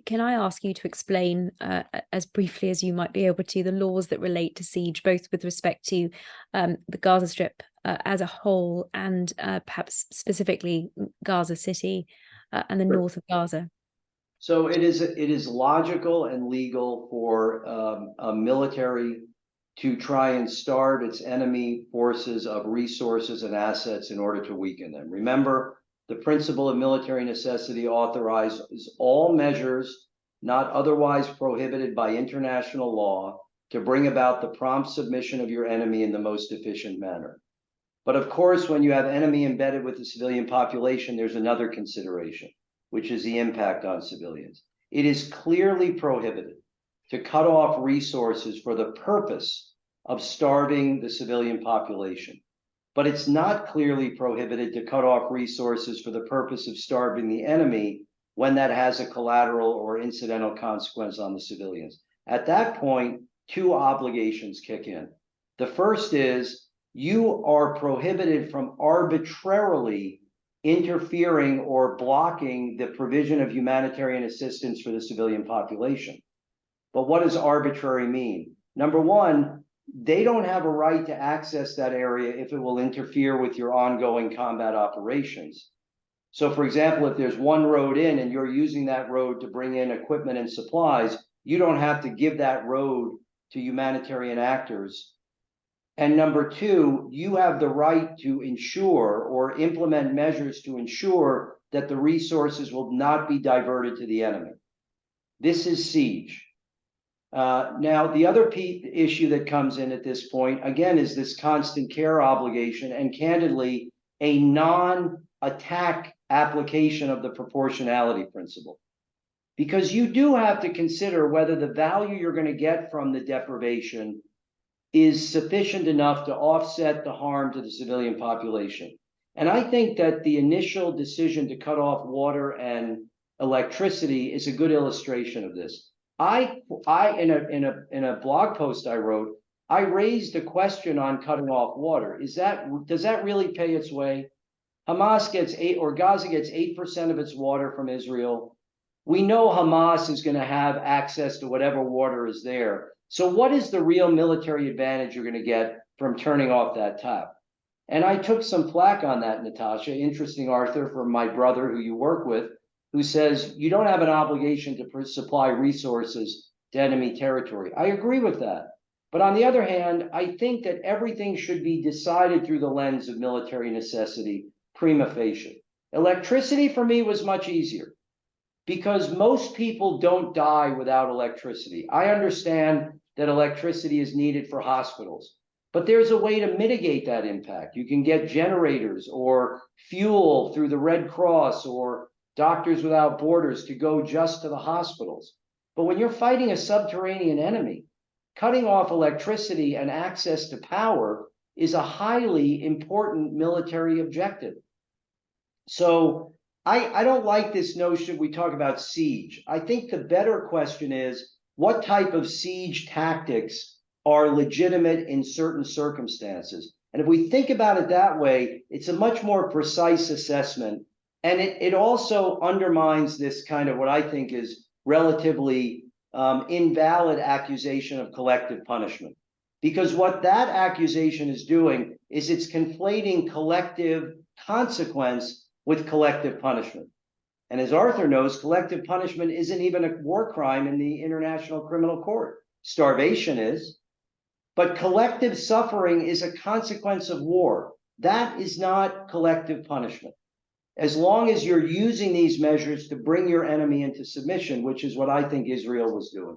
can I ask you to explain, as briefly as you might be able to, the laws that relate to siege, both with respect to the Gaza Strip as a whole and perhaps specifically Gaza City and the north of Gaza? So it is logical and legal for a military to try and starve its enemy forces of resources and assets in order to weaken them. Remember, the principle of military necessity authorizes all measures not otherwise prohibited by international law to bring about the prompt submission of your enemy in the most efficient manner. But of course, when you have enemy embedded with the civilian population, there's another consideration, which is the impact on civilians. It is clearly prohibited to cut off resources for the purpose of starving the civilian population. But it's not clearly prohibited to cut off resources for the purpose of starving the enemy when that has a collateral or incidental consequence on the civilians. At that point, two obligations kick in. The first is you are prohibited from arbitrarily interfering or blocking the provision of humanitarian assistance for the civilian population. But what does arbitrary mean? Number one, they don't have a right to access that area if it will interfere with your ongoing combat operations. So for example, if there's one road in and you're using that road to bring in equipment and supplies, you don't have to give that road to humanitarian actors. And number two, you have the right to ensure or implement measures to ensure that the resources will not be diverted to the enemy. This is siege. Now, the other issue that comes in at this point, again, is this constant care obligation and candidly, a non-attack application of the proportionality principle. Because you do have to consider whether the value you're going to get from the deprivation is sufficient enough to offset the harm to the civilian population. And I think that the initial decision to cut off water and electricity is a good illustration of this. In a blog post I wrote, I raised a question on cutting off water. Does that really pay its way? Hamas gets Gaza gets 8% of its water from Israel. We know Hamas is going to have access to whatever water is there. So what is the real military advantage you're going to get from turning off that tap? And I took some flack on that, Natasha. Interesting, Arthur, from my brother who you work with, who says you don't have an obligation to supply resources to enemy territory. I agree with that. But on the other hand, I think that everything should be decided through the lens of military necessity, prima facie. Electricity for me was much easier because most people don't die without electricity. I understand that electricity is needed for hospitals, but there's a way to mitigate that impact. You can get generators or fuel through the Red Cross or Doctors Without Borders to go just to the hospitals. But when you're fighting a subterranean enemy, cutting off electricity and access to power is a highly important military objective. So I don't like this notion we talk about siege. I think the better question is, what type of siege tactics are legitimate in certain circumstances? And if we think about it that way, it's a much more precise assessment. And it also undermines this kind of what I think is relatively invalid accusation of collective punishment. Because what that accusation is doing is it's conflating collective consequence with collective punishment. And as Arthur knows, collective punishment isn't even a war crime in the International Criminal Court. Starvation is. But collective suffering is a consequence of war. That is not collective punishment. As long as you're using these measures to bring your enemy into submission, which is what I think Israel was doing.